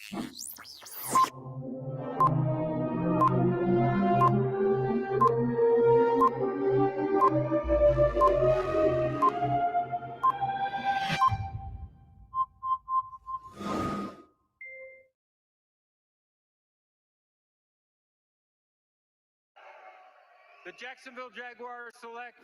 The Jacksonville Jaguars select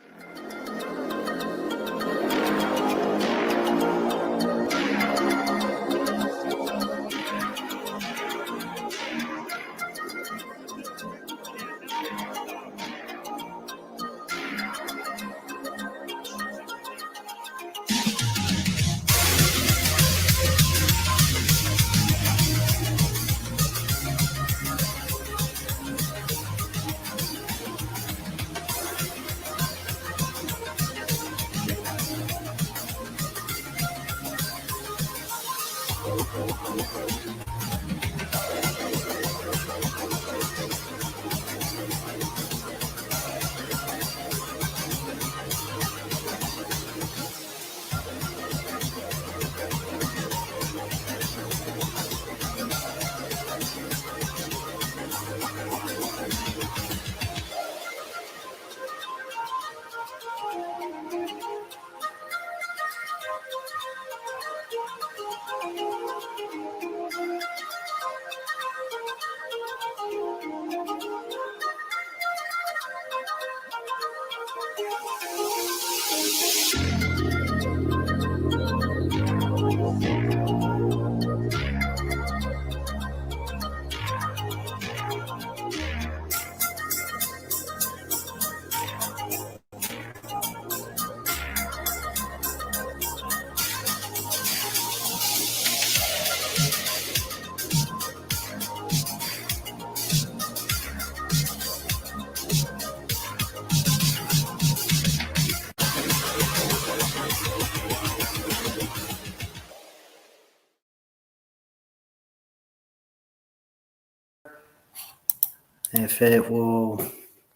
if it will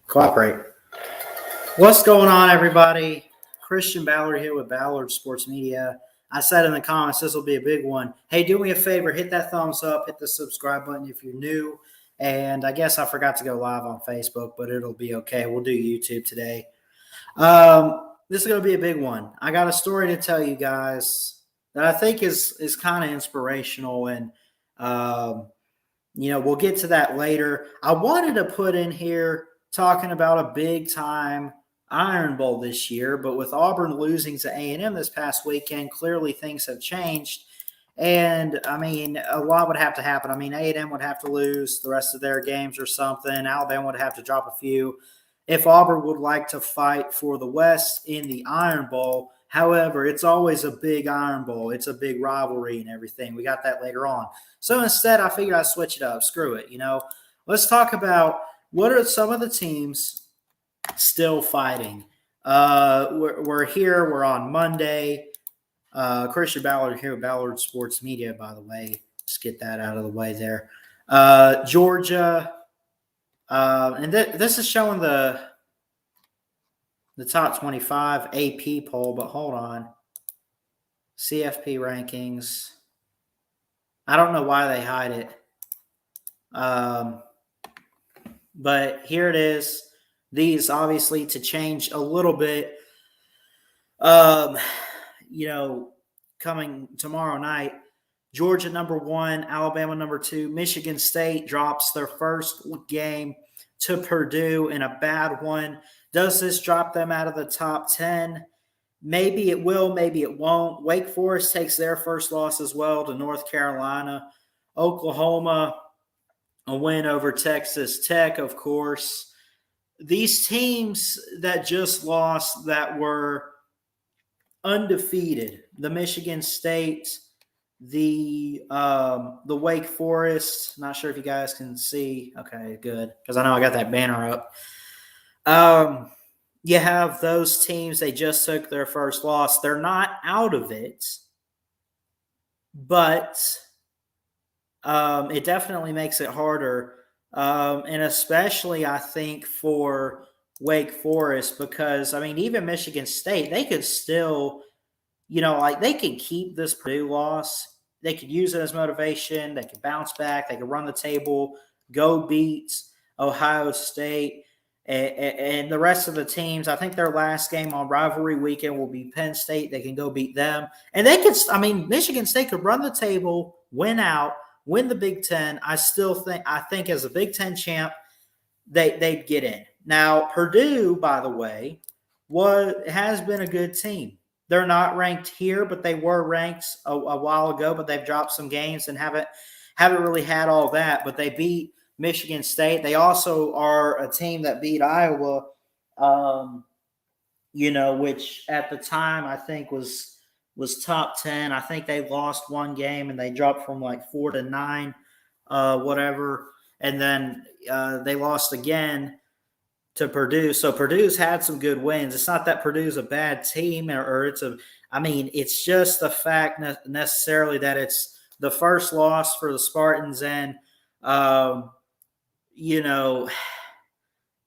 cooperate. What's going on, everybody? Christian Ballard here with Ballard Sports Media. I said in the comments this will be a big one. Hey, do me a favor, hit that thumbs up, hit the subscribe button if you're new. And I guess I forgot to go live on Facebook, but it'll be okay. We'll do YouTube today. This is going to be a big one. I got a story to tell you guys that I think is kind of inspirational, and we'll get to that later. I wanted to put in here talking about a big-time Iron Bowl this year, but with Auburn losing to A&M this past weekend, clearly things have changed. And, a lot would have to happen. A&M would have to lose the rest of their games or something. Alabama would have to drop a few if Auburn would like to fight for the West in the Iron Bowl. However, it's always a big Iron Bowl. It's a big rivalry and everything. We got that later on. So instead, I figured I'd switch it up. Screw it, Let's talk about what are some of the teams still fighting. We're here. We're on Monday. Christian Ballard here with Ballard Sports Media, by the way. Let's get that out of the way there. Georgia. And this is showing the top 25 AP poll, but hold on. CFP rankings. I don't know why they hide it. But here it is. These obviously to change a little bit. Coming tomorrow night, Georgia number 1, Alabama number 2, Michigan State drops their first game to Purdue in a bad one. Does this drop them out of the top 10? Maybe it will, maybe it won't. Wake Forest takes their first loss as well to North Carolina. Oklahoma, a win over Texas Tech, of course. These teams that just lost that were undefeated, the Michigan State, the Wake Forest, not sure if you guys can see. Okay, good, because I know I got that banner up. You have those teams, they just took their first loss. They're not out of it, but it definitely makes it harder. And especially, I think, for Wake Forest, because, even Michigan State, they could still, they could keep this Purdue loss they could use it as motivation. They could bounce back. They could run the table, go beat Ohio State. And the rest of the teams, I think their last game on rivalry weekend will be Penn State. They can go beat them. And they could, Michigan State could run the table, win out, win the Big Ten. I think as a Big Ten champ, they'd get in. Now, Purdue, by the way, has been a good team. They're not ranked here, but they were ranked a while ago, but they've dropped some games and haven't really had all that. But they beat Michigan State. They also are a team that beat Iowa, which at the time I think was top 10. I think they lost one game and they dropped from like 4 to 9, whatever. And then they lost again to Purdue. So Purdue's had some good wins. It's not that Purdue's a bad team it's just the fact necessarily that it's the first loss for the Spartans and,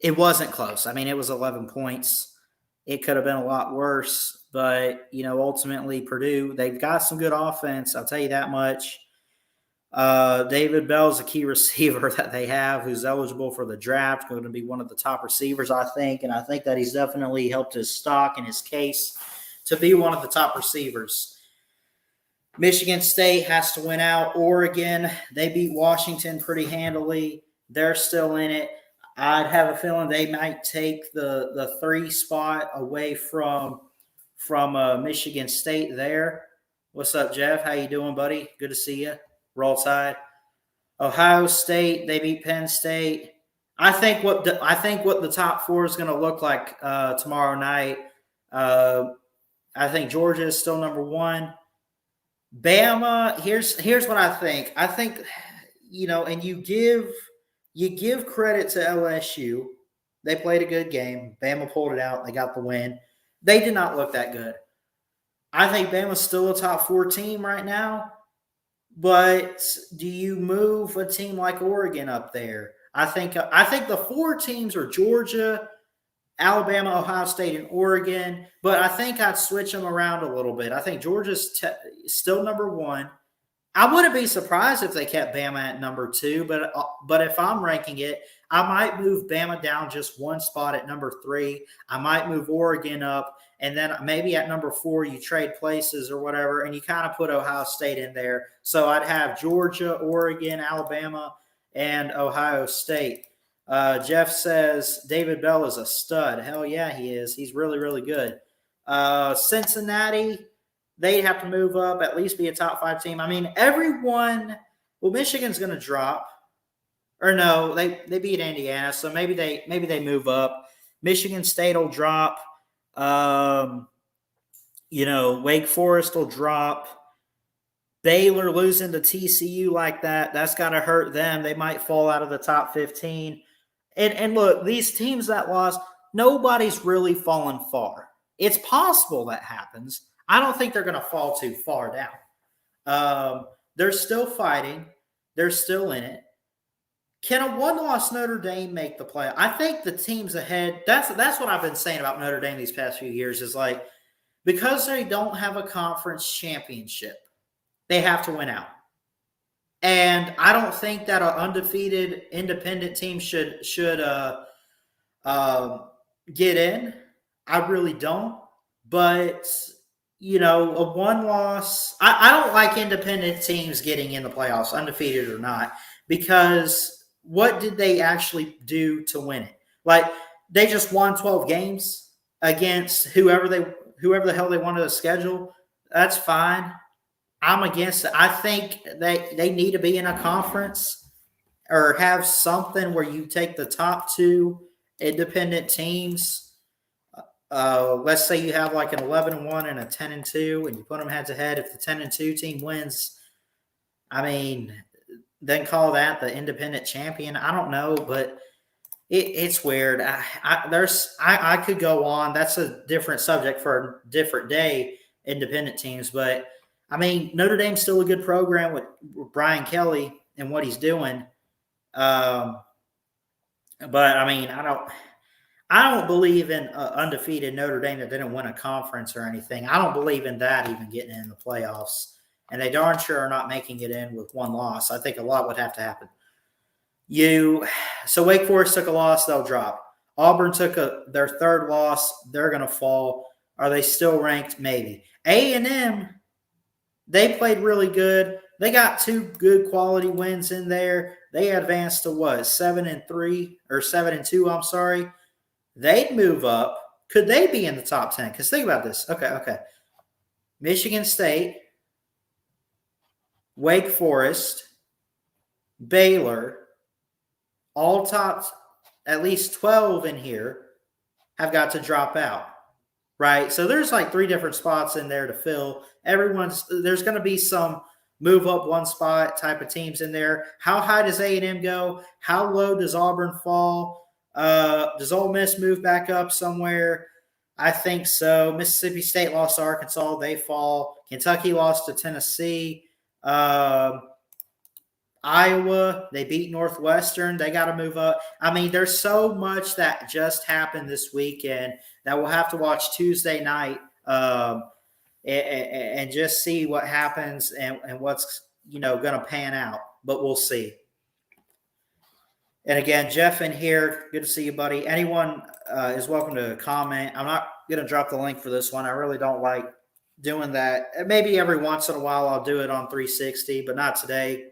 it wasn't close. It was 11 points. It could have been a lot worse, but, ultimately Purdue, they've got some good offense. I'll tell you that much. David Bell's a key receiver that they have who's eligible for the draft, going to be one of the top receivers, I think. And I think that he's definitely helped his stock and his case to be one of the top receivers. Michigan State has to win out. Oregon, they beat Washington pretty handily. They're still in it. I'd have a feeling they might take the 3 spot away from Michigan State there. What's up, Jeff? How you doing, buddy? Good to see you. Roll Tide. Ohio State, they beat Penn State. I think what the top 4 is going to look like tomorrow night. I think Georgia is still number 1. Bama, here's what I think. I think, and you give credit to LSU. They played a good game. Bama pulled it out. They got the win. They did not look that good. I think Bama's still a top 4 team right now. But do you move a team like Oregon up there? I think the 4 teams are Georgia, Alabama, Ohio State, and Oregon. But I think I'd switch them around a little bit. I think Georgia's still number 1. I wouldn't be surprised if they kept Bama at number 2. But if I'm ranking it, I might move Bama down just 1 spot at number 3. I might move Oregon up. And then maybe at number 4, you trade places or whatever, and you kind of put Ohio State in there. So I'd have Georgia, Oregon, Alabama, and Ohio State. Jeff says David Bell is a stud. Hell yeah, he is. He's really, really good. Cincinnati, they have to move up, at least be a top 5 team. Everyone – well, Michigan's going to drop. Or no, they beat Indiana, so maybe they move up. Michigan State will drop. Wake Forest will drop. Baylor losing to TCU like that, that's got to hurt them. They might fall out of the top 15. And look, these teams that lost, nobody's really fallen far. It's possible that happens. I don't think they're going to fall too far down. They're still fighting. They're still in it. Can a one-loss Notre Dame make the play? I think the teams ahead, that's what I've been saying about Notre Dame these past few years is like, because they don't have a conference championship, they have to win out. And I don't think that an undefeated independent team should get in. I really don't. But, a one-loss, I don't like independent teams getting in the playoffs, undefeated or not, because – what did they actually do to win it? Like, they just won 12 games against whoever the hell they wanted to schedule. That's fine. I'm against it. I think they need to be in a conference or have something where you take the top 2 independent teams. Let's say you have like an 11-1 and a 10-2, and you put them head to head. If the 10-2 team wins, then call that the independent champion. I don't know, but it's weird. I could go on. That's a different subject for a different day, independent teams. But, Notre Dame's still a good program with Brian Kelly and what he's doing. But, I don't believe in undefeated Notre Dame that didn't win a conference or anything. I don't believe in that even getting in the playoffs. and they darn sure are not making it in with one loss. I think a lot would have to happen. So Wake Forest took a loss, they'll drop. Auburn took their third loss, they're going to fall. Are they still ranked? Maybe. A&M, they played really good. They got 2 good quality wins in there. They advanced to what? 7-3 or 7-2, I'm sorry. They'd move up. Could they be in the top 10? Because think about this. Okay. Michigan State, Wake Forest, Baylor, all top at least 12 in here have got to drop out, right? So there's like 3 different spots in there to fill. There's going to be some move up one spot type of teams in there. How high does A&M go? How low does Auburn fall? Does Ole Miss move back up somewhere? I think so. Mississippi State lost to Arkansas. They fall. Kentucky lost to Tennessee. Iowa, they beat Northwestern. They got to move up. I mean, there's so much that just happened this weekend that we'll have to watch Tuesday night and just see what happens and what's going to pan out. But we'll see. And again, Jeff in here, good to see you, buddy. Anyone is welcome to comment. I'm not going to drop the link for this one. I really don't like doing that. Maybe every once in a while I'll do it on 360, but not today.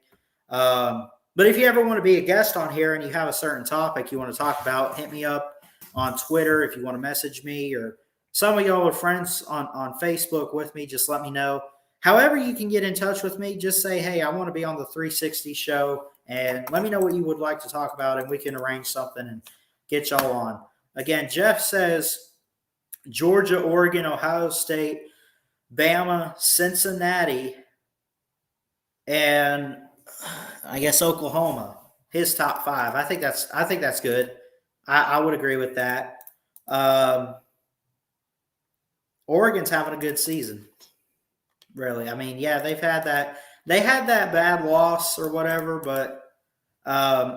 But if you ever want to be a guest on here and you have a certain topic you want to talk about, hit me up on Twitter. If you want to message me, or some of y'all are friends on Facebook with me, just let me know. However you can get in touch with me, just say, hey, I want to be on the 360 show, and let me know what you would like to talk about, and we can arrange something and get y'all on. Again, Jeff says Georgia, Oregon, Ohio State, Bama, Cincinnati, and I guess Oklahoma, his top 5. I think that's good. I would agree with that. Oregon's having a good season, really. I mean, yeah, they had that bad loss or whatever, but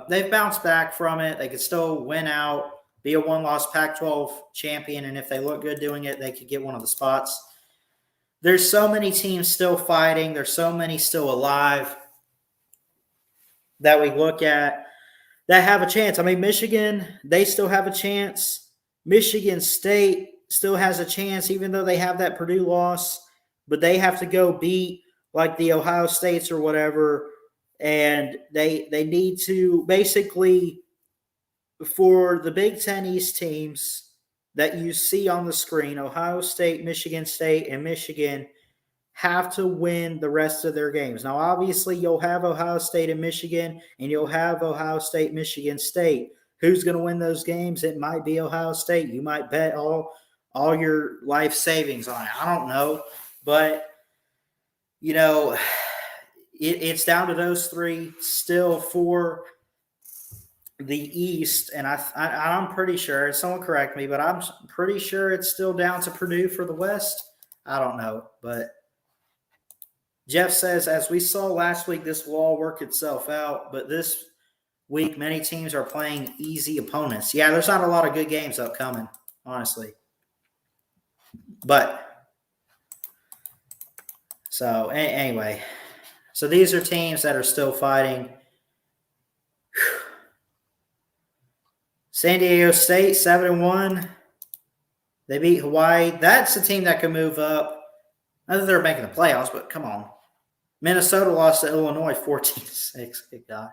they've bounced back from it. They could still win out, be a one-loss Pac-12 champion, and if they look good doing it, they could get one of the spots. There's so many teams still fighting. There's so many still alive that we look at that have a chance. I mean, Michigan, they still have a chance. Michigan State still has a chance, even though they have that Purdue loss, but they have to go beat like the Ohio States or whatever, and they need to basically, for the Big Ten East teams that you see on the screen, Ohio State, and Michigan have to win the rest of their games. Now, obviously, you'll have Ohio State and Michigan, and you'll have Ohio State, Michigan State. Who's going to win those games? It might be Ohio State. You might bet all your life savings on it. I don't know. But, it's down to those 3 still for the East. And I'm pretty sure, someone correct me, but I'm pretty sure it's still down to Purdue for the West. I don't know, but Jeff says, as we saw last week, this will all work itself out. But this week, many teams are playing easy opponents. Yeah, there's not a lot of good games upcoming, honestly. But, so anyway. So these are teams that are still fighting. San Diego State, 7-1. They beat Hawaii. That's a team that can move up. Not that they're making the playoffs, but come on. Minnesota lost to Illinois 14-6. Good God.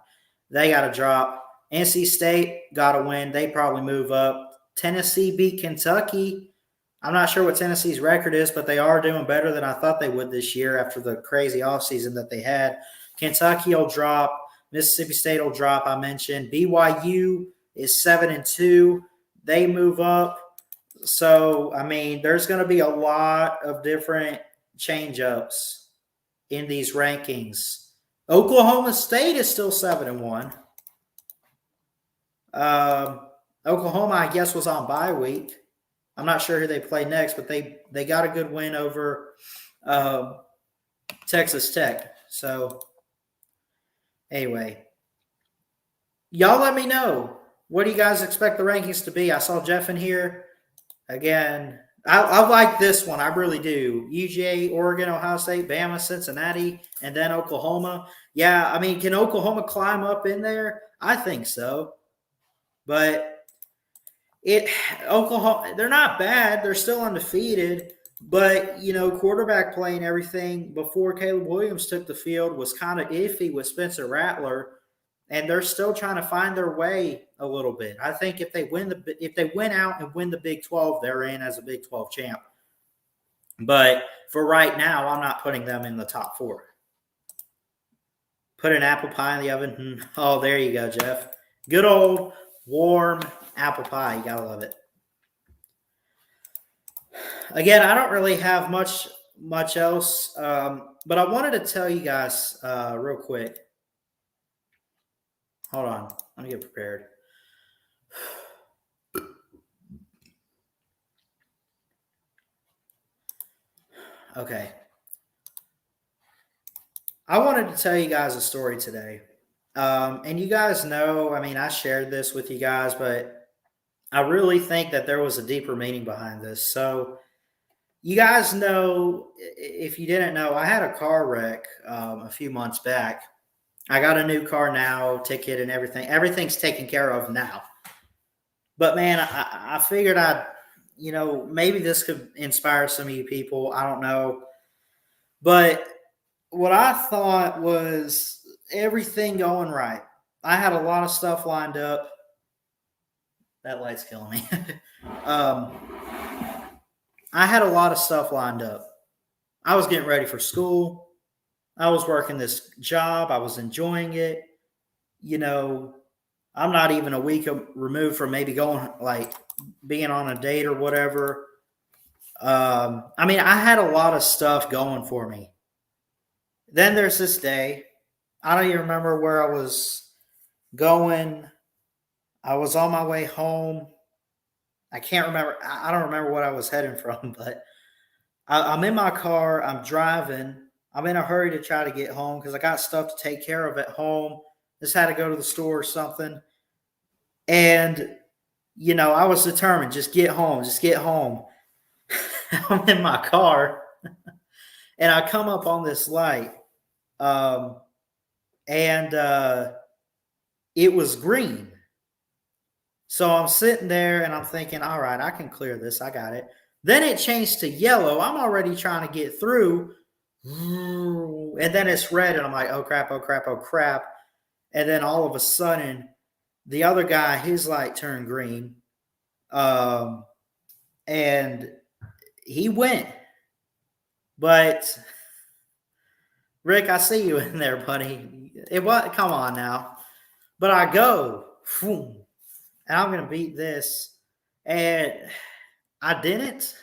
They got to drop. NC State got to win. They probably move up. Tennessee beat Kentucky. I'm not sure what Tennessee's record is, but they are doing better than I thought they would this year after the crazy offseason that they had. Kentucky will drop. Mississippi State will drop, I mentioned. BYU is 7-2. They move up. So, I mean, there's going to be a lot of different change-ups in these rankings. Oklahoma State is still 7-1. Oklahoma, I guess, was on bye week. I'm not sure who they play next, but they got a good win over Texas Tech. So, anyway, y'all let me know. What do you guys expect the rankings to be? I saw Jeff in here. Again, I like this one. I really do. UGA, Oregon, Ohio State, Bama, Cincinnati, and then Oklahoma. Yeah, I mean, can Oklahoma climb up in there? I think so. But Oklahoma, they're not bad. They're still undefeated. But, quarterback play and everything before Caleb Williams took the field was kind of iffy with Spencer Rattler. And they're still trying to find their way a little bit. I think if they win out and win the Big 12, they're in as a Big 12 champ. But for right now, I'm not putting them in the top 4. Put an apple pie in the oven. Oh, there you go, Jeff. Good old warm apple pie. You gotta love it. Again, I don't really have much else, but I wanted to tell you guys real quick. Hold on. Let me get prepared. Okay. I wanted to tell you guys a story today. And you guys know, I mean, I shared this with you guys, but I really think that there was a deeper meaning behind this. So you guys know, if you didn't know, I had a car wreck a few months back. I got a new car now, ticket and everything. Everything's taken care of now. But, man, I figured maybe this could inspire some of you people. I don't know. But what I thought was everything going right. I had a lot of stuff lined up. That light's killing me. I had a lot of stuff lined up. I was getting ready for school. I was working this job. I was enjoying it. I'm not even a week removed from maybe going, being on a date or whatever. I had a lot of stuff going for me. Then there's this day. I don't even remember where I was going. I was on my way home. I can't remember. I don't remember what I was heading from, but I'm in my car. I'm driving. I'm in a hurry to try to get home because I got stuff to take care of at home. Just had to go to the store or something. And, I was determined, just get home. I'm in my car. And I come up on this light. And it was green. So I'm sitting there and I'm thinking, all right, I can clear this. I got it. Then it changed to yellow. I'm already trying to get through. And then it's red. And I'm like, oh, crap. And then all of a sudden, the other guy, his light turned green. And he went. But, Rick, I see you in there, buddy. Come on now. But I go, and I'm going to beat this. And I didn't.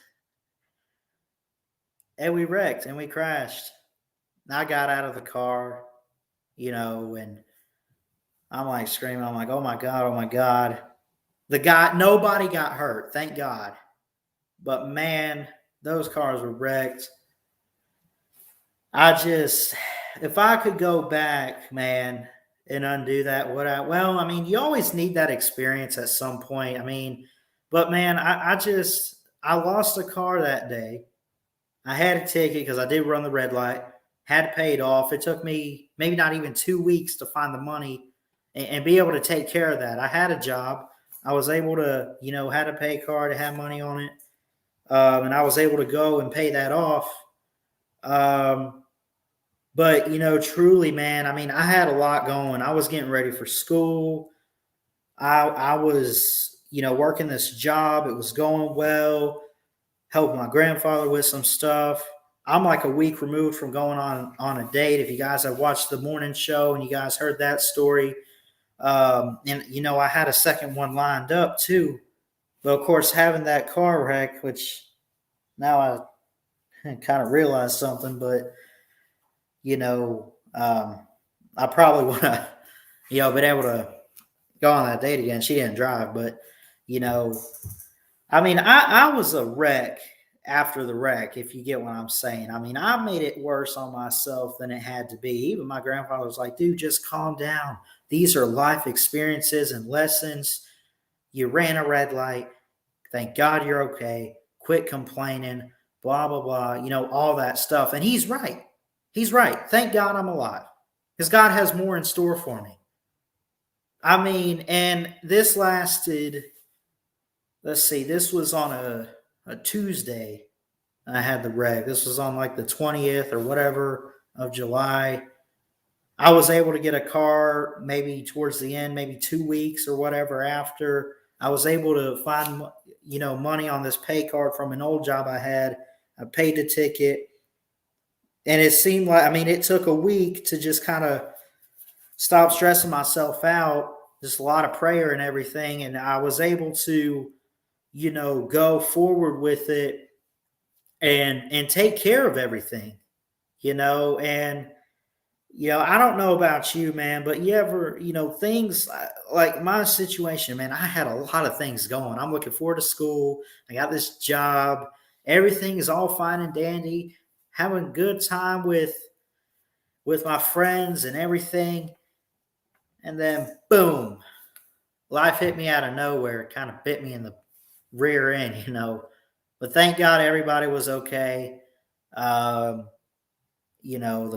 And we wrecked and we crashed. And I got out of the car, and I'm screaming. I'm like, oh my God. Nobody got hurt, thank God. But man, those cars were wrecked. If I could go back, man, and undo that, you always need that experience at some point. But man, I lost a car that day. I had a ticket because I did run the red light, had to pay it off. It took me maybe not even 2 weeks to find the money and be able to take care of that. I had a job. I was able to, had a pay card, to have money on it. And I was able to go and pay that off. But, truly, man, I had a lot going. I was getting ready for school. I was, working this job. It was going well. Helped my grandfather with some stuff. I'm like a week removed from going on a date. If you guys have watched the morning show and you guys heard that story, and I had a second one lined up too. But of course, having that car wreck, which now I kind of realized something, but I probably want to, been able to go on that date again. She didn't drive, but I was a wreck after the wreck, if you get what I'm saying. I made it worse on myself than it had to be. Even my grandfather was like, dude, just calm down. These are life experiences and lessons. You ran a red light. Thank God you're okay. quit complaining, blah, blah, blah, all that stuff. And he's right. He's right. Thank God I'm alive because God has more in store for me. I mean, and this lasted, let's see, this was on a Tuesday. I had the wreck. This was on like the 20th or whatever of July. I was able to get a car maybe towards the end, maybe 2 weeks or whatever after. I was able to find, money on this pay card from an old job I had. I paid the ticket. And it seemed like, it took a week to just kind of stop stressing myself out. Just a lot of prayer and everything. And I was able to, go forward with it and take care of everything, and, I don't know about you, man, but you ever, things like my situation, man, I had a lot of things going. I'm looking forward to school. I got this job. Everything is all fine and dandy. Having a good time with my friends and everything. And then, boom, life hit me out of nowhere. It kind of bit me in the rear end, But thank God everybody was okay. The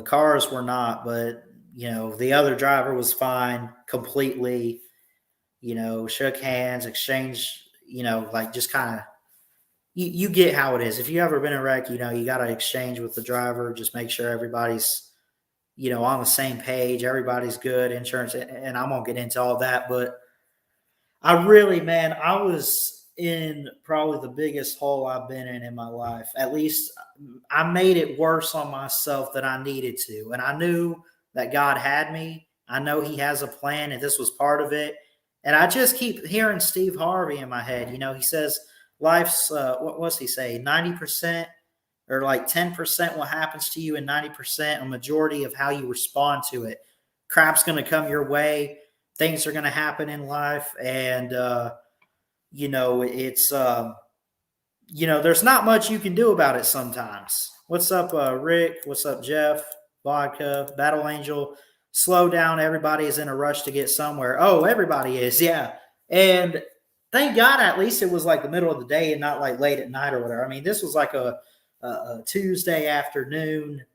cars were not, but, the other driver was fine completely, shook hands, exchanged, like just kind of, you get how it is. If you ever been in a wreck, you got to exchange with the driver, just make sure everybody's, on the same page, everybody's good, insurance, and I'm going to get into all that. But I really, man, I was in probably the biggest hole I've been in my life. At least I made it worse on myself than I needed to. And I knew that God had me. I know he has a plan and this was part of it. And I just keep hearing Steve Harvey in my head. He says life's, what was he say? 90% or like 10% what happens to you and 90% a majority of how you respond to it. Crap's going to come your way. Things are going to happen in life. And, it's, there's not much you can do about it sometimes. What's up, Rick? What's up, Jeff? Vodka, Battle Angel. Slow down. Everybody is in a rush to get somewhere. Oh, everybody is. Yeah. And thank God at least it was like the middle of the day and not like late at night or whatever. This was like a Tuesday afternoon,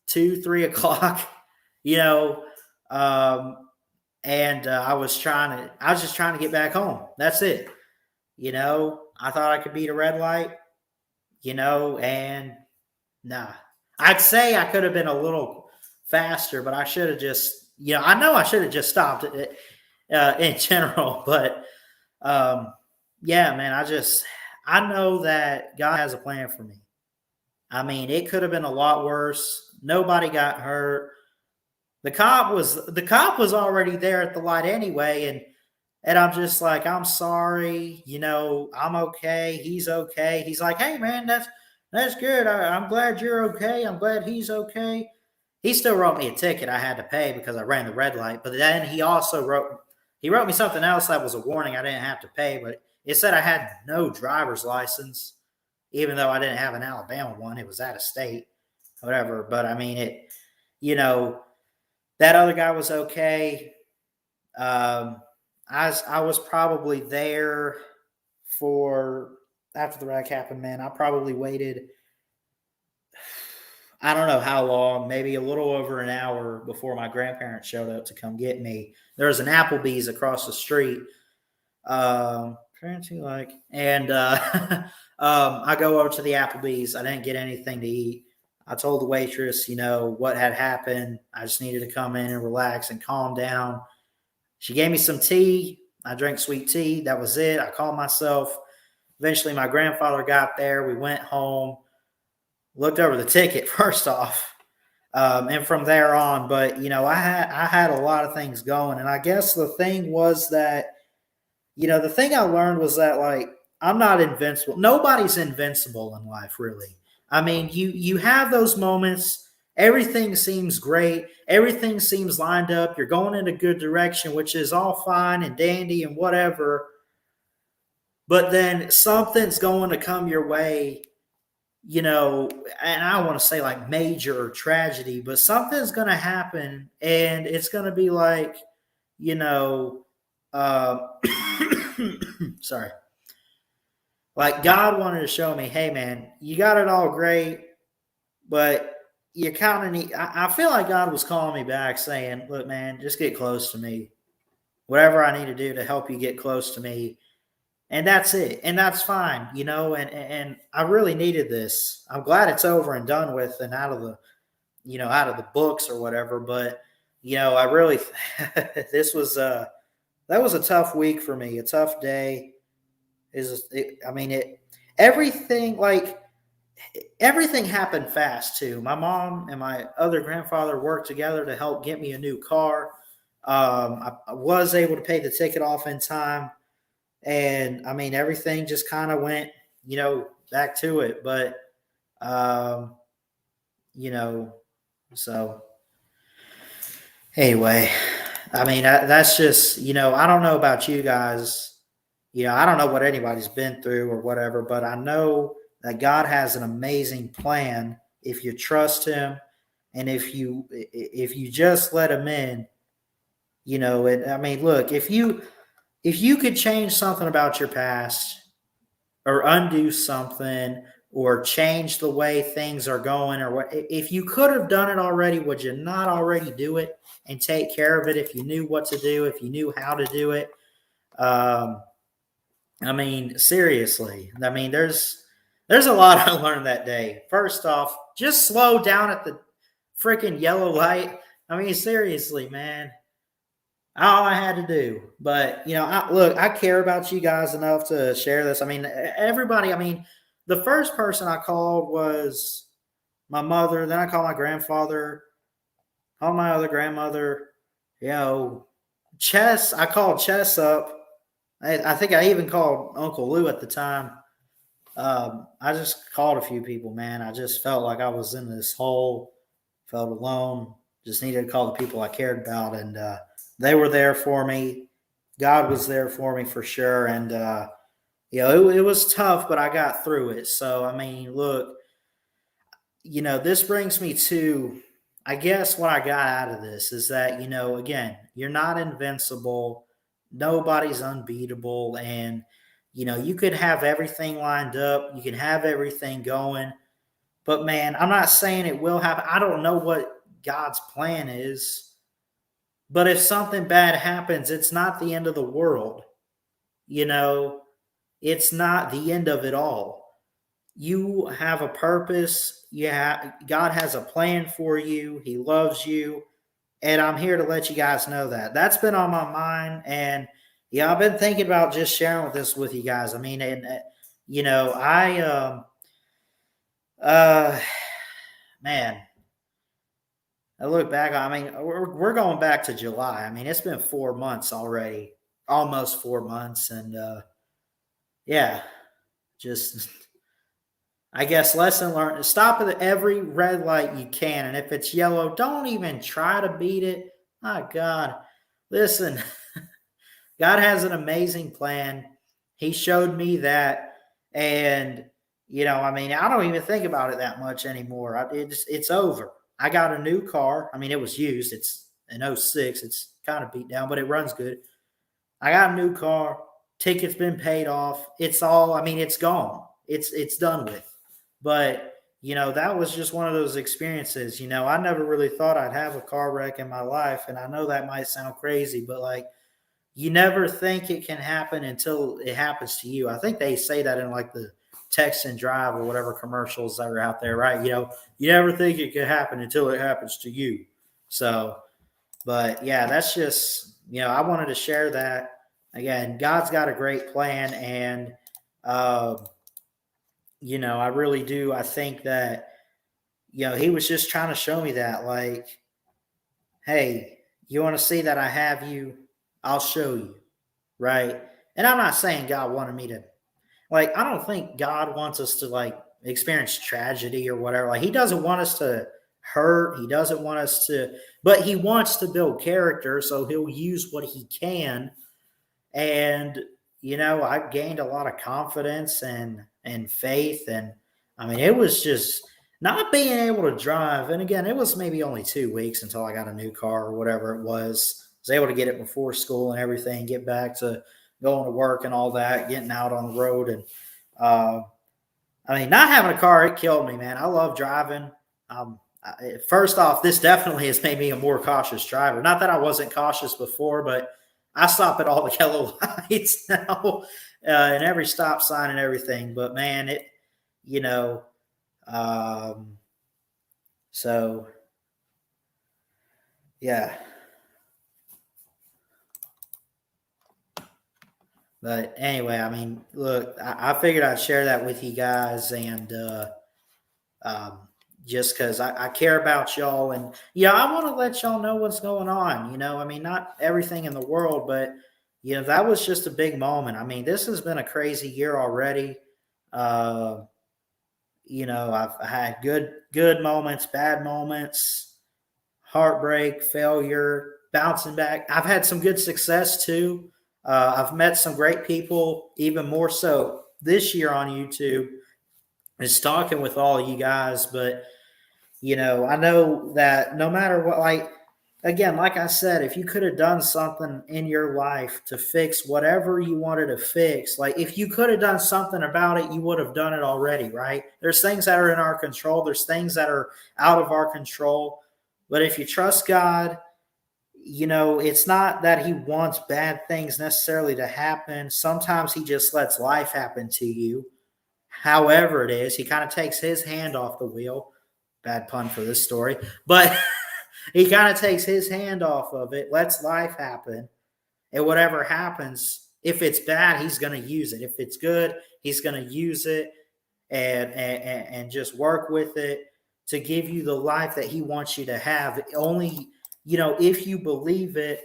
2-3 o'clock, and I was just trying to get back home. That's it. I thought I could beat a red light, and nah. I'd say I could have been a little faster, but I should have just, I know I should have just stopped it in general. But yeah, man, I know that God has a plan for me. It could have been a lot worse. Nobody got hurt. The cop was already there at the light anyway, and I'm just like, I'm sorry, I'm okay. He's okay. He's like, hey man, that's good. I'm glad you're okay. I'm glad he's okay. He still wrote me a ticket I had to pay because I ran the red light. But then he also wrote me something else that was a warning I didn't have to pay, but it said I had no driver's license, even though I didn't have an Alabama one. It was out of state, whatever. But that other guy was okay. I was probably there after the wreck happened, man. I probably waited, I don't know how long, maybe a little over an hour before my grandparents showed up to come get me. There was an Applebee's across the street. And I go over to the Applebee's. I didn't get anything to eat. I told the waitress, what had happened. I just needed to come in and relax and calm down. She gave me some tea. I drank sweet tea. That was it. I calmed myself. Eventually, my grandfather got there. We went home, looked over the ticket first off, and from there on. But, I had a lot of things going. And I guess the thing was that, the thing I learned was that, like, I'm not invincible. Nobody's invincible in life, really. You have those moments. Everything seems great. Everything seems lined up. You're going in a good direction, which is all fine and dandy and whatever. But then something's going to come your way, and I don't want to say like major tragedy, but something's going to happen and it's going to be like, sorry. Like God wanted to show me, hey man, you got it all great, but you kind of need. I feel like God was calling me back, saying, "Look, man, just get close to me. Whatever I need to do to help you get close to me, and that's it, and that's fine, you know." And I really needed this. I'm glad it's over and done with, and out of the out of the books or whatever. But I really this was that was a tough week for me, a tough day. I mean it everything like everything happened fast too. My mom and my other grandfather worked together to help get me a new car. I was able to pay the ticket off in time, and I mean everything just kind of went, back to it. But um, you know, so anyway, I mean that's just I don't know about you guys. I don't know what anybody's been through or whatever, but I know that God has an amazing plan if you trust Him, and if you just let Him in. And I mean, look, if you could change something about your past, or undo something, or change the way things are going, or what, if you could have done it already, would you not already do it and take care of it if you knew what to do, if you knew how to do it? I mean, seriously. I mean, there's a lot I learned that day. First off, just slow down at the freaking yellow light. I mean, seriously, man. All I had to do. But look, I care about you guys enough to share this. I mean, everybody. I mean, the first person I called was my mother. Then I called my grandfather. Called my other grandmother. Chess. I called Chess up. I think I even called Uncle Lou at the time. I just called a few people, man. I just felt like I was in this hole, felt alone, just needed to call the people I cared about. And they were there for me. God was there for me for sure. And, it was tough, but I got through it. So, I mean, look, this brings me to, I guess what I got out of this is that, again, you're not invincible. Nobody's unbeatable. And, you could have everything lined up. You can have everything going. But, man, I'm not saying it will happen. I don't know what God's plan is. But if something bad happens, it's not the end of the world. It's not the end of it all. You have a purpose. God has a plan for you. He loves you. And I'm here to let you guys know that. That's been on my mind. And, I've been thinking about just sharing this with you guys. I mean, and, man, I look back, I mean, we're going back to July. I mean, it's been 4 months already, almost 4 months. And, yeah, just, I guess, lesson learned. Stop at every red light you can. And if it's yellow, don't even try to beat it. My God, listen, God has an amazing plan. He showed me that. And, I mean, I don't even think about it that much anymore. It's over. I got a new car. I mean, it was used. It's an '06. It's kind of beat down, but it runs good. I got a new car. Ticket's been paid off. It's all, I mean, it's gone. It's done with. But, that was just one of those experiences. I never really thought I'd have a car wreck in my life. And I know that might sound crazy, but like, you never think it can happen until it happens to you. I think they say that in like the Text and Drive or whatever commercials that are out there, right? You never think it could happen until it happens to you. So, but yeah, that's just, I wanted to share that. Again, God's got a great plan. And, I really do. I think that, He was just trying to show me that, like, hey, you want to see that I have you? I'll show you, right? And I'm not saying God wanted me to, like, I don't think God wants us to, like, experience tragedy or whatever. Like, He doesn't want us to hurt. He doesn't want us to, but He wants to build character, so He'll use what He can. And, I gained a lot of confidence and faith. And, I mean, it was just not being able to drive. And, again, it was maybe only 2 weeks until I got a new car or whatever it was. I was able to get it before school and everything, get back to going to work and all that, getting out on the road. And I mean, not having a car, it killed me, man. I love driving. First off, this definitely has made me a more cautious driver. Not that I wasn't cautious before, but I stop at all the yellow lights now, and every stop sign and everything. But man, you know, um, so yeah. But anyway, I mean, look, I figured I'd share that with you guys, and um, just because I care about y'all, and yeah, I want to let y'all know what's going on. I mean, not everything in the world, but that was just a big moment. I mean, this has been a crazy year already. Uh, I've had good moments, bad moments, heartbreak, failure, bouncing back. I've had some good success too. I've met some great people, even more so this year on YouTube, is talking with all you guys. But, I know that no matter what, again, like I said, if you could have done something in your life to fix whatever you wanted to fix, like if you could have done something about it, you would have done it already, right? There's things that are in our control. There's things that are out of our control. But if you trust God, it's not that he wants bad things necessarily to happen. Sometimes he just lets life happen to you. However it is, he kind of takes his hand off the wheel. Bad pun for this story. But he kind of takes his hand off of it, lets life happen. And whatever happens, if it's bad, he's going to use it. If it's good, he's going to use it and just work with it to give you the life that he wants you to have. Only, if you believe it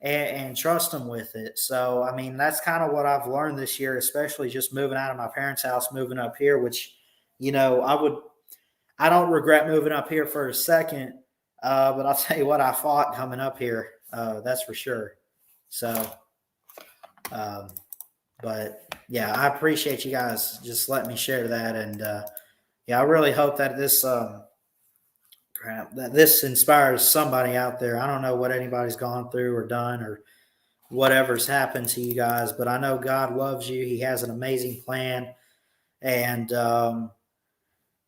and trust him with it. So, I mean, that's kind of what I've learned this year, especially just moving out of my parents' house, moving up here, which, I don't regret moving up here for a second. But I'll tell you what, I fought coming up here. That's for sure. So, but yeah, I appreciate you guys just letting me share that. And yeah, I really hope that this inspires somebody out there. I don't know what anybody's gone through or done or whatever's happened to you guys, but I know God loves you. He has an amazing plan. And,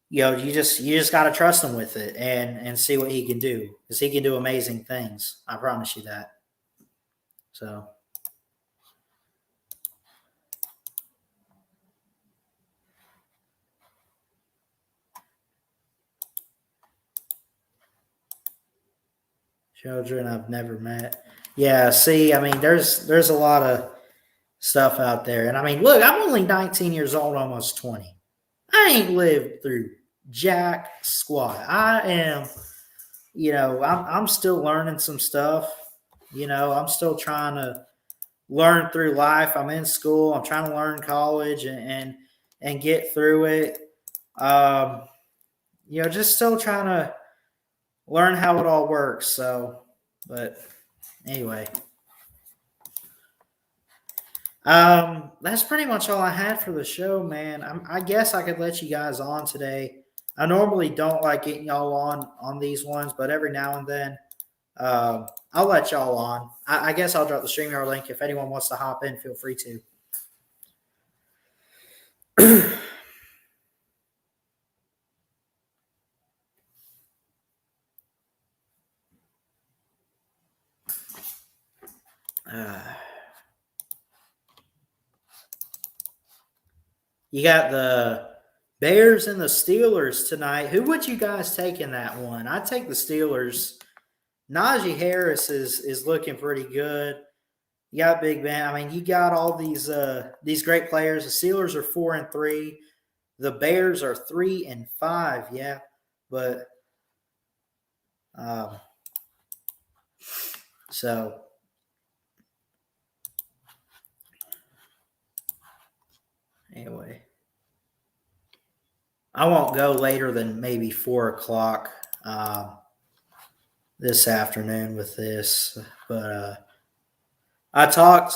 you just got to trust him with it and see what he can do, because he can do amazing things. I promise you that. So. Children I've never met. Yeah, see, I mean, there's a lot of stuff out there. And I mean, look, I'm only 19 years old, almost 20. I ain't lived through jack squat. I am, I'm still learning some stuff. I'm still trying to learn through life. I'm in school. I'm trying to learn college and get through it. Just still trying to learn how it all works. So, but anyway, that's pretty much all I had for the show, man. I guess I could let you guys on today. I normally don't like getting y'all on these ones, but every now and then, I'll let y'all on. I guess I'll drop the StreamYard link. If anyone wants to hop in, feel free to. You got the Bears and the Steelers tonight. Who would you guys take in that one? I'd take the Steelers. Najee Harris is looking pretty good. You got Big Ben. I mean, you got all these great players. The Steelers are 4-3. The Bears are 3-5. Yeah, but so anyway, I won't go later than maybe 4 o'clock this afternoon with this, but I talked.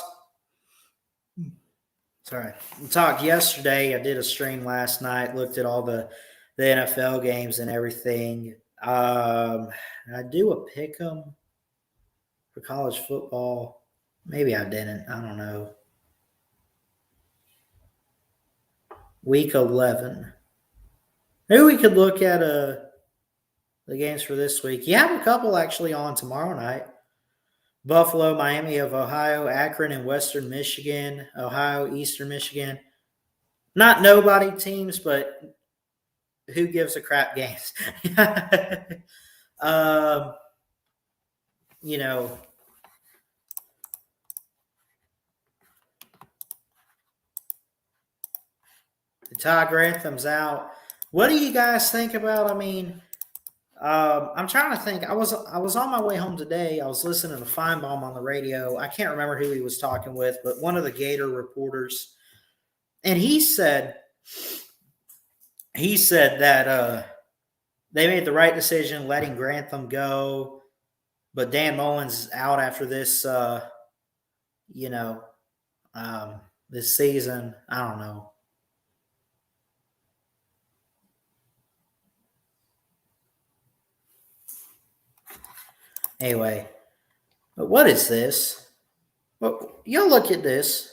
Sorry, we talked yesterday. I did a stream last night. Looked at all the NFL games and everything. I do a pick 'em for college football. Maybe I didn't. I don't know. Week 11. Maybe we could look at the games for this week. You have a couple actually on tomorrow night. Buffalo, Miami of Ohio, Akron and Western Michigan, Ohio, Eastern Michigan. Not nobody teams, but who gives a crap games? You know, Todd Grantham's out. What do you guys think about? I mean, I'm trying to think. I was on my way home today. I was listening to Feinbaum on the radio. I can't remember who he was talking with, but one of the Gator reporters, and he said that they made the right decision letting Grantham go, but Dan Mullen's out after this. This season. I don't know. Anyway, but what is this? Well, you'll look at this.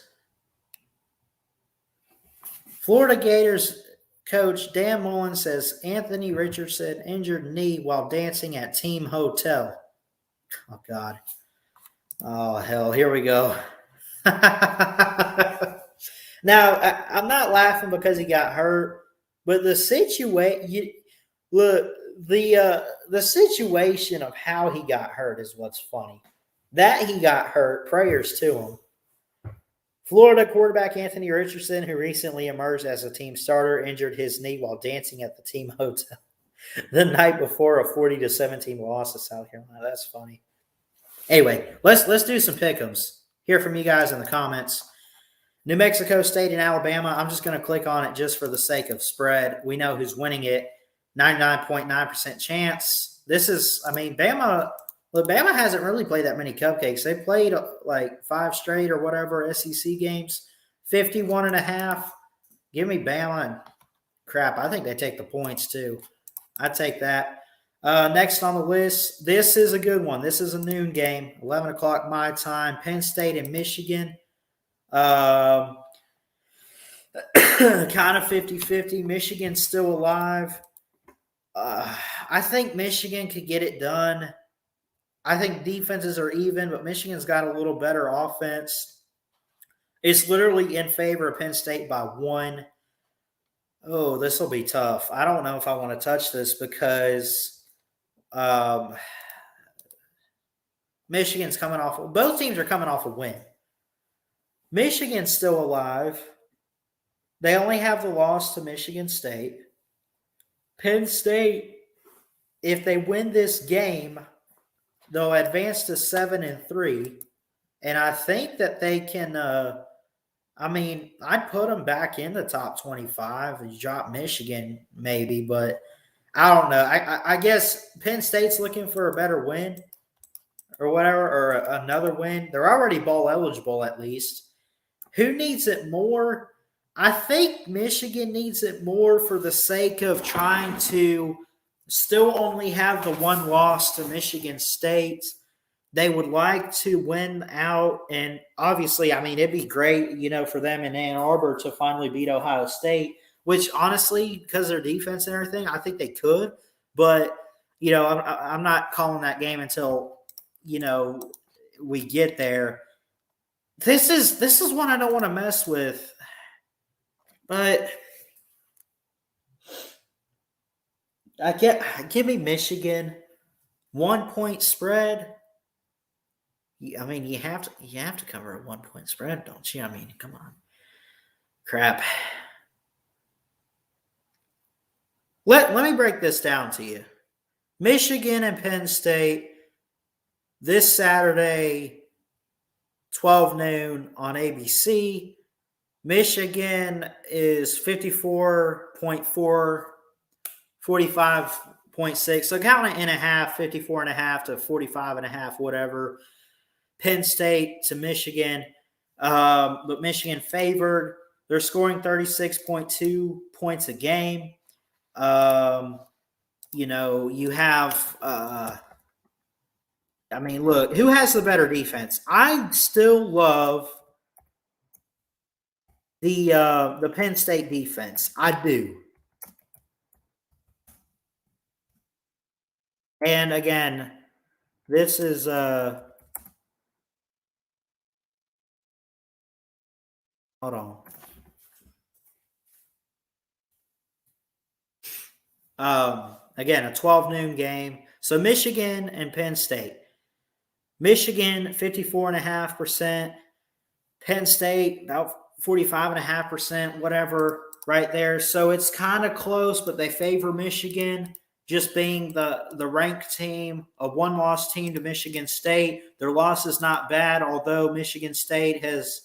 Florida Gators coach Dan Mullen says Anthony Richardson injured knee while dancing at team hotel. Oh, God. Oh, hell. Here we go. Now, I'm not laughing because he got hurt, but the situation, the situation of how he got hurt is what's funny. That he got hurt, prayers to him. Florida quarterback Anthony Richardson, who recently emerged as a team starter, injured his knee while dancing at the team hotel the night before a 40-17 loss to South Carolina. That's funny. Anyway, let's do some pick'ems. Hear from you guys in the comments. New Mexico State and Alabama. I'm just going to click on it just for the sake of spread. We know who's winning it. 99.9% chance. This is, I mean, Bama hasn't really played that many cupcakes. They played like 5 straight or whatever SEC games. 51.5. Give me Bama and crap. I think they take the points too. I'd take that. Next on the list, this is a good one. This is a noon game, 11 o'clock my time. Penn State and Michigan. Kind of 50-50. Michigan's still alive. I think Michigan could get it done. I think defenses are even, but Michigan's got a little better offense. It's literally in favor of Penn State by 1. Oh, this will be tough. I don't know if I want to touch this because Michigan's coming off. Both teams are coming off a win. Michigan's still alive. They only have the loss to Michigan State. Penn State, if they win this game, they'll advance to 7-3. And I think that they can I'd put them back in the top 25 and drop Michigan maybe, but I don't know. I guess Penn State's looking for a better win or whatever, or another win. They're already bowl eligible at least. Who needs it more? I think Michigan needs it more for the sake of trying to still only have the 1 loss to Michigan State. They would like to win out, and obviously, I mean, it'd be great, for them in Ann Arbor to finally beat Ohio State, which honestly, because of their defense and everything, I think they could. But, I'm not calling that game until, we get there. This is one I don't want to mess with, but give me Michigan 1-point spread. I mean, you have to cover a 1-point spread, don't you? I mean, come on, crap. Let me break this down to you. Michigan and Penn State this Saturday. 12 noon on ABC. Michigan is 54.4, 45.6. So count it in a half, 54.5 to 45.5, whatever. Penn State to Michigan. But Michigan favored. They're scoring 36.2 points a game. You have look, who has the better defense? I still love the Penn State defense. I do. And again, this is hold on. Again, a 12 noon game. So Michigan and Penn State. Michigan, 54.5%. Penn State, about 45.5%, whatever, right there. So it's kind of close, but they favor Michigan just being the ranked team, a one-loss team to Michigan State. Their loss is not bad, although Michigan State has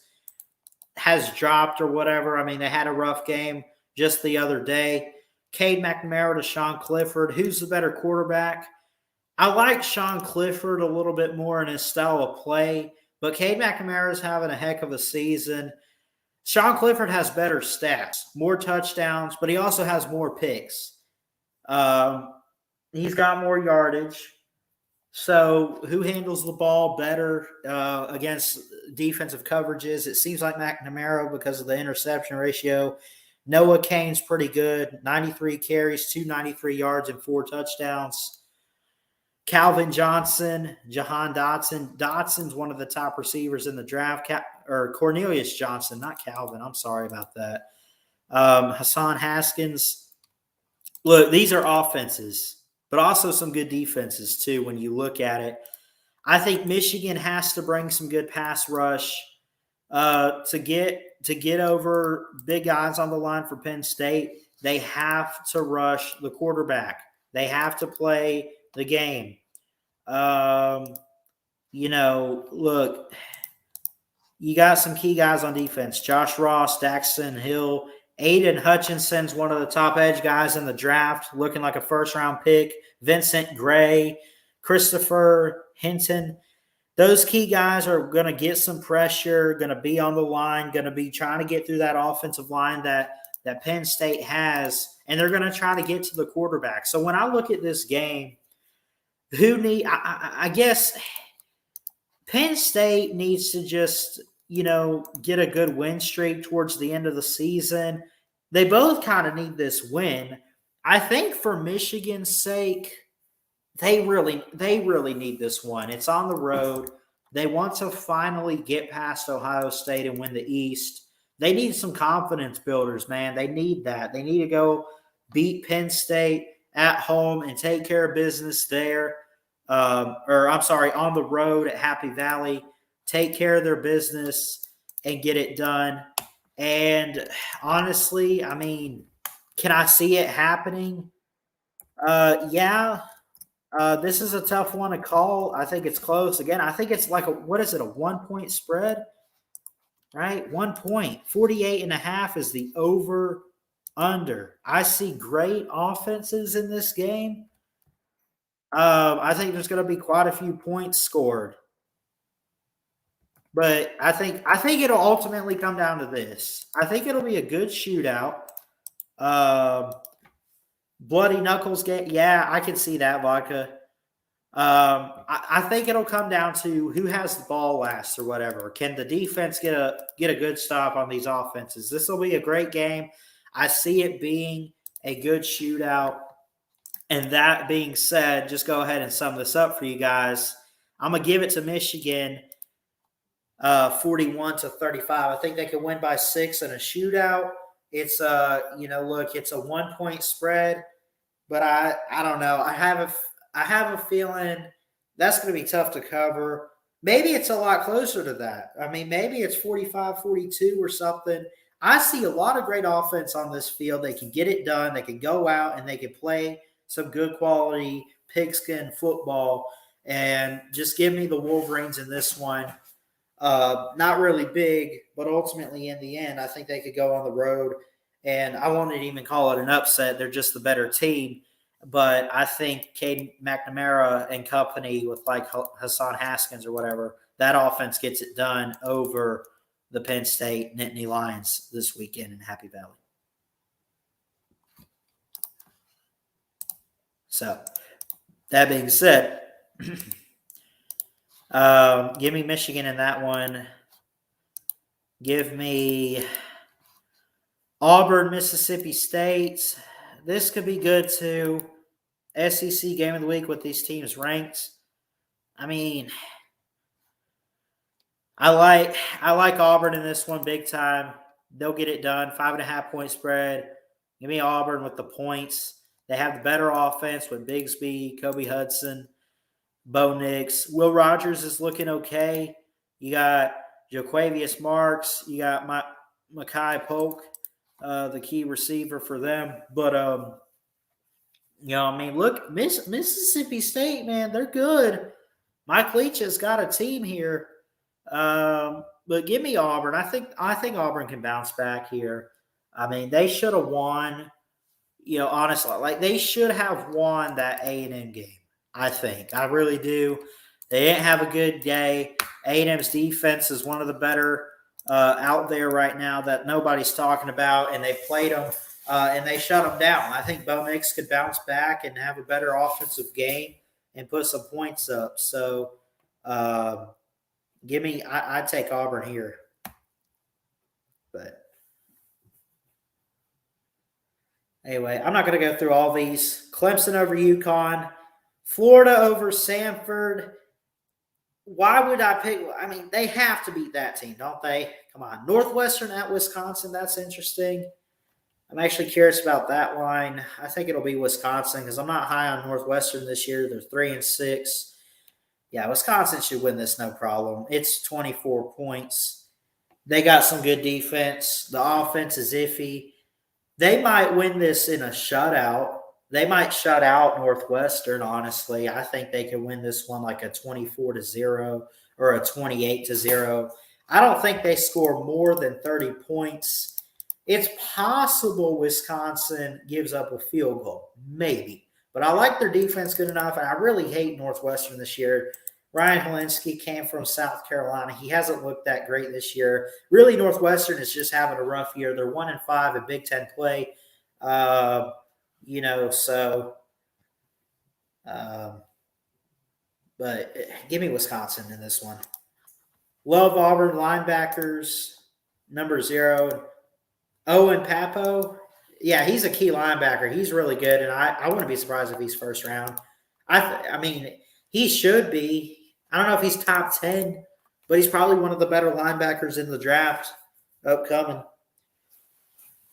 dropped or whatever. I mean, they had a rough game just the other day. Cade McNamara to Sean Clifford. Who's the better quarterback? I like Sean Clifford a little bit more in his style of play, but Cade McNamara is having a heck of a season. Sean Clifford has better stats, more touchdowns, but he also has more picks. He's got more yardage. So who handles the ball better against defensive coverages? It seems like McNamara because of the interception ratio. Noah Cain's pretty good, 93 carries, 293 yards, and 4 touchdowns. Calvin Johnson, Jahan Dotson. Dotson's one of the top receivers in the draft. Or Cornelius Johnson, not Calvin. I'm sorry about that. Hassan Haskins. Look, these are offenses, but also some good defenses too when you look at it. I think Michigan has to bring some good pass rush to get over big guys on the line for Penn State. They have to rush the quarterback. They have to play the game. Look, you got some key guys on defense. Josh Ross, Daxton Hill, Aiden Hutchinson's one of the top edge guys in the draft, looking like a first-round pick. Vincent Gray, Christopher Hinton. Those key guys are going to get some pressure, going to be on the line, going to be trying to get through that offensive line that Penn State has, and they're going to try to get to the quarterback. So when I look at this game, I guess Penn State needs to just, get a good win streak towards the end of the season. They both kind of need this win. I think for Michigan's sake, they really need this one. It's on the road. They want to finally get past Ohio State and win the East. They need some confidence builders, man. They need that. They need to go beat Penn State at home and take care of business there. On the road at Happy Valley. Take care of their business and get it done. And honestly, I mean, can I see it happening? Yeah. This is a tough one to call. I think it's close. Again, I think it's like a 1-point spread? Right? 1 point. 48.5 is the over-under. I see great offenses in this game. I think there's going to be quite a few points scored. But I think it'll ultimately come down to this. I think it'll be a good shootout. Bloody knuckles game. Yeah, I can see that, Vodka. I think it'll come down to who has the ball last or whatever. Can the defense get a good stop on these offenses? This will be a great game. I see it being a good shootout. And that being said, just go ahead and sum this up for you guys. I'm going to give it to Michigan 41-35. I think they can win by 6 in a shootout. It's it's a 1-point spread, but I don't know. I have a feeling that's going to be tough to cover. Maybe it's a lot closer to that. I mean, maybe it's 45-42 or something. I see a lot of great offense on this field. They can get it done. They can go out and they can play some good quality pigskin football, and just give me the Wolverines in this one. Not really big, but ultimately in the end, I think they could go on the road, and I won't even call it an upset. They're just the better team, but I think Cade McNamara and company with like Hassan Haskins or whatever, that offense gets it done over the Penn State Nittany Lions this weekend in Happy Valley. So, that being said, give me Michigan in that one. Give me Auburn, Mississippi State. This could be good too. SEC game of the week with these teams ranked. I mean, I like Auburn in this one big time. They'll get it done. 5.5 point spread. Give me Auburn with the points. They have the better offense with Bigsby, Kobe Hudson, Bo Nix. Will Rogers is looking okay. You got Joquavius Marks. You got Makai Polk, the key receiver for them. But I mean, look, Mississippi State, man, they're good. Mike Leach has got a team here. But give me Auburn. I think Auburn can bounce back here. I mean, they should have won. Honestly, like they should have won that A&M game. I think. I really do. They didn't have a good day. A&M's defense is one of the better out there right now that nobody's talking about, and they played them and they shut them down. I think Bo Nix could bounce back and have a better offensive game and put some points up. So, I'd take Auburn here. But anyway, I'm not going to go through all these. Clemson over UConn. Florida over Samford. Why would I pick? I mean, they have to beat that team, don't they? Come on. Northwestern at Wisconsin. That's interesting. I'm actually curious about that line. I think it'll be Wisconsin because I'm not high on Northwestern this year. They're 3-6. Yeah, Wisconsin should win this no problem. It's 24 points. They got some good defense. The offense is iffy. They might win this in a shutout. They might shut out Northwestern, honestly. I think they could win this one like a 24-0 or a 28-0. I don't think they score more than 30 points. It's possible Wisconsin gives up a field goal, maybe. But I like their defense good enough, and I really hate Northwestern this year. Ryan Helinski came from South Carolina. He hasn't looked that great this year. Really, Northwestern is just having a rough year. They're 1-5 in Big Ten play. But give me Wisconsin in this one. Love Auburn linebackers, number 0. Owen Papo. Yeah, he's a key linebacker. He's really good, and I wouldn't be surprised if he's first round. I mean, he should be. I don't know if he's top 10, but he's probably one of the better linebackers in the draft upcoming.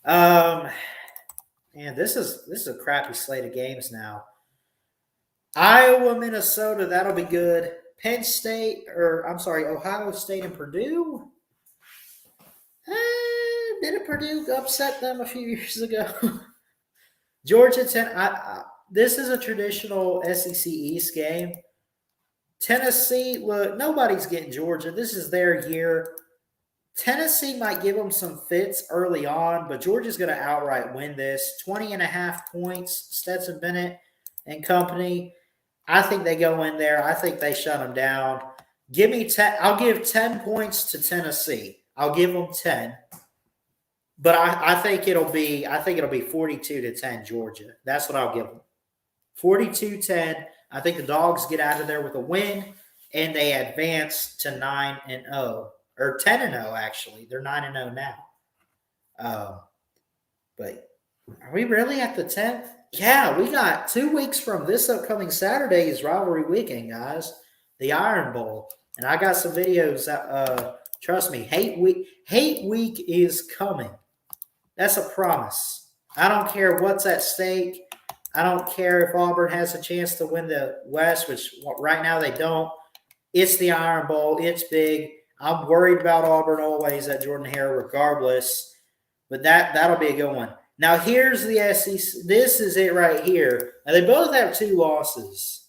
Man, this is a crappy slate of games now. Iowa, Minnesota, that'll be good. Ohio State and Purdue. Didn't Purdue upset them a few years ago? Georgia, this is a traditional SEC East game. Tennessee, look, nobody's getting Georgia. This is their year. Tennessee might give them some fits early on, but Georgia's going to outright win this. 20.5 points, Stetson Bennett and company. I think they go in there. I think they shut them down. I'll give 10 points to Tennessee. I'll give them 10. But I think it'll be 42-10 Georgia. That's what I'll give them. 42-10. I think the Dogs get out of there with a win, and they advance to 9-0 or 10-0 actually. They're 9-0 now. But are we really at the 10th? Yeah, we got 2 weeks from this upcoming Saturday is rivalry weekend, guys. The Iron Bowl, and I got some videos. Trust me, hate week is coming. That's a promise. I don't care what's at stake. I don't care if Auburn has a chance to win the West, which right now they don't. It's the Iron Bowl. It's big. I'm worried about Auburn always at Jordan-Hare regardless, but that'll be a good one. Now, here's the SEC. This is it right here. Now, they both have 2 losses.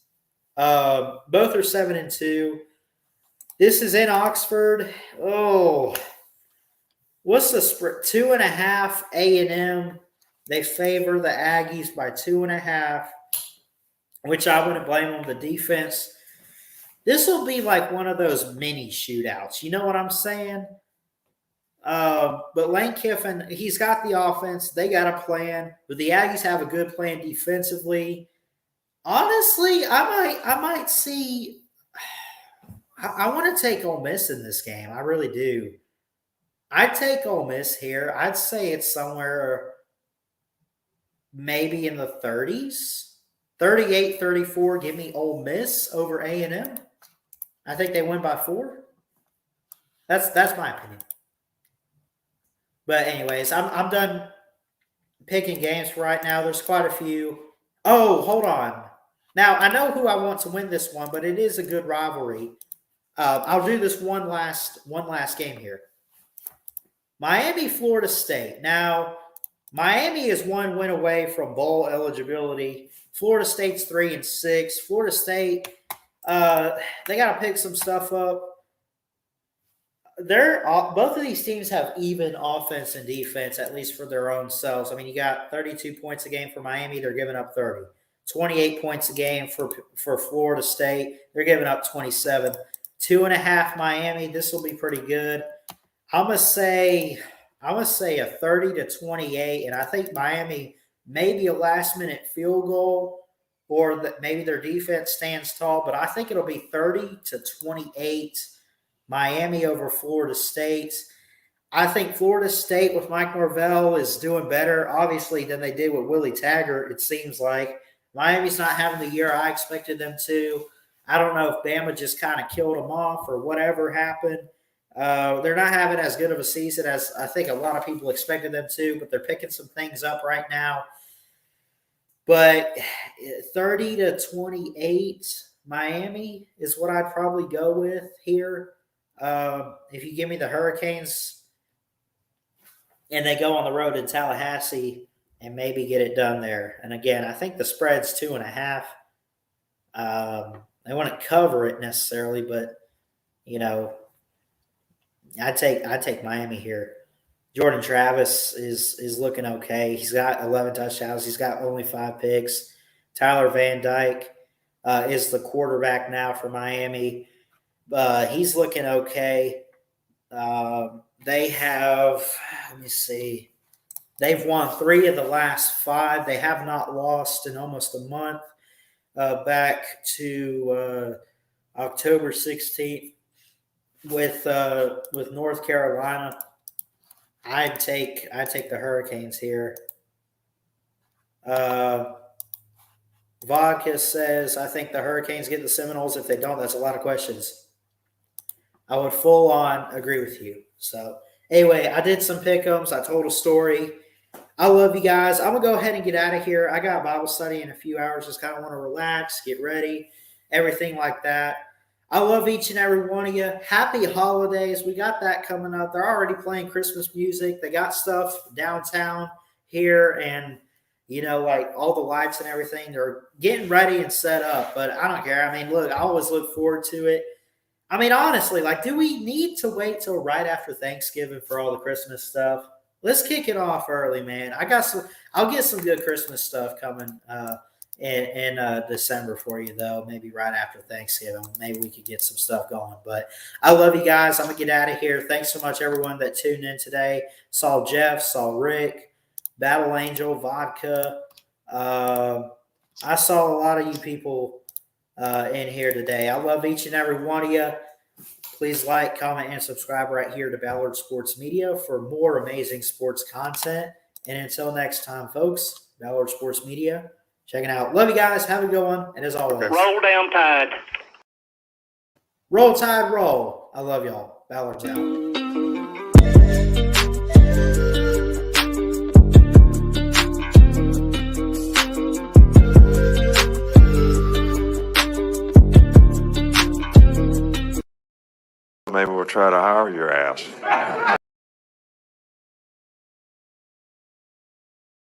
Both are 7-2. This is in Oxford. Oh, what's the spread? 2.5 A&M. They favor the Aggies by 2.5, which I wouldn't blame them. The defense. This will be like one of those mini shootouts. You know what I'm saying? But Lane Kiffin, he's got the offense. They got a plan. But the Aggies have a good plan defensively. Honestly, I might see – I want to take Ole Miss in this game. I really do. I'd take Ole Miss here. I'd say it's somewhere maybe in the 30s. 38-34. Give me Ole Miss over A&M. I think they win by 4. That's my opinion. But anyways, I'm done picking games for right now. There's quite a few. Oh, hold on. Now, I know who I want to win this one, but it is a good rivalry. I'll do this one last game here. Miami, Florida State. Now, Miami is 1 win away from bowl eligibility. Florida State's 3-6. Florida State, they got to pick some stuff up. Both of these teams have even offense and defense, at least for their own selves. I mean, you got 32 points a game for Miami. They're giving up 30. 28 points a game for Florida State. They're giving up 27. 2.5 Miami. This will be pretty good. I'm gonna say a 30-28, and I think Miami maybe a last-minute field goal, or that maybe their defense stands tall. But I think it'll be 30-28. Miami over Florida State. I think Florida State with Mike Norvell is doing better, obviously, than they did with Willie Taggart, it seems like. Miami's not having the year I expected them to. I don't know if Bama just kind of killed them off or whatever happened. They're not having as good of a season as I think a lot of people expected them to, but they're picking some things up right now. But 30-28 Miami is what I'd probably go with here. If you give me the Hurricanes and they go on the road in Tallahassee and maybe get it done there. And again, I think the spread's 2.5. They wouldn't cover it necessarily, but I take Miami here. Jordan Travis is looking okay. He's got 11 touchdowns. He's got only 5 picks. Tyler Van Dyke is the quarterback now for Miami. He's looking okay. They have, let me see, they've won 3 of the last 5. They have not lost in almost a month, back to October 16th with North Carolina. I'd take the Hurricanes here. Vodka says, I think the Hurricanes get the Seminoles. If they don't, that's a lot of questions. I would full on agree with you. So anyway, I did some pick'ems. I told a story. I love you guys. I'm going to go ahead and get out of here. I got Bible study in a few hours. Just kind of want to relax, get ready, everything like that. I love each and every one of you. Happy holidays. We got that coming up. They're already playing Christmas music. They got stuff downtown here and, like all the lights and everything. They're getting ready and set up, but I don't care. I mean, look, I always look forward to it. I mean, honestly, do we need to wait till right after Thanksgiving for all the Christmas stuff? Let's kick it off early, man. I'll get some good Christmas stuff coming in December for you, though. Maybe right after Thanksgiving. Maybe we could get some stuff going. But I love you guys. I'm going to get out of here. Thanks so much, everyone that tuned in today. Saw Jeff, saw Rick, Battle Angel, Vodka. I saw a lot of you people in here today. I love each and every one of you. Please like, comment, and subscribe right here to Ballard Sports Media for more amazing sports content. And until next time, folks, Ballard Sports Media, checking out. Love you guys. Have a good one. And as always, roll down Tide. Roll Tide, roll. I love y'all. Ballard's out. Maybe we'll try to hire your ass.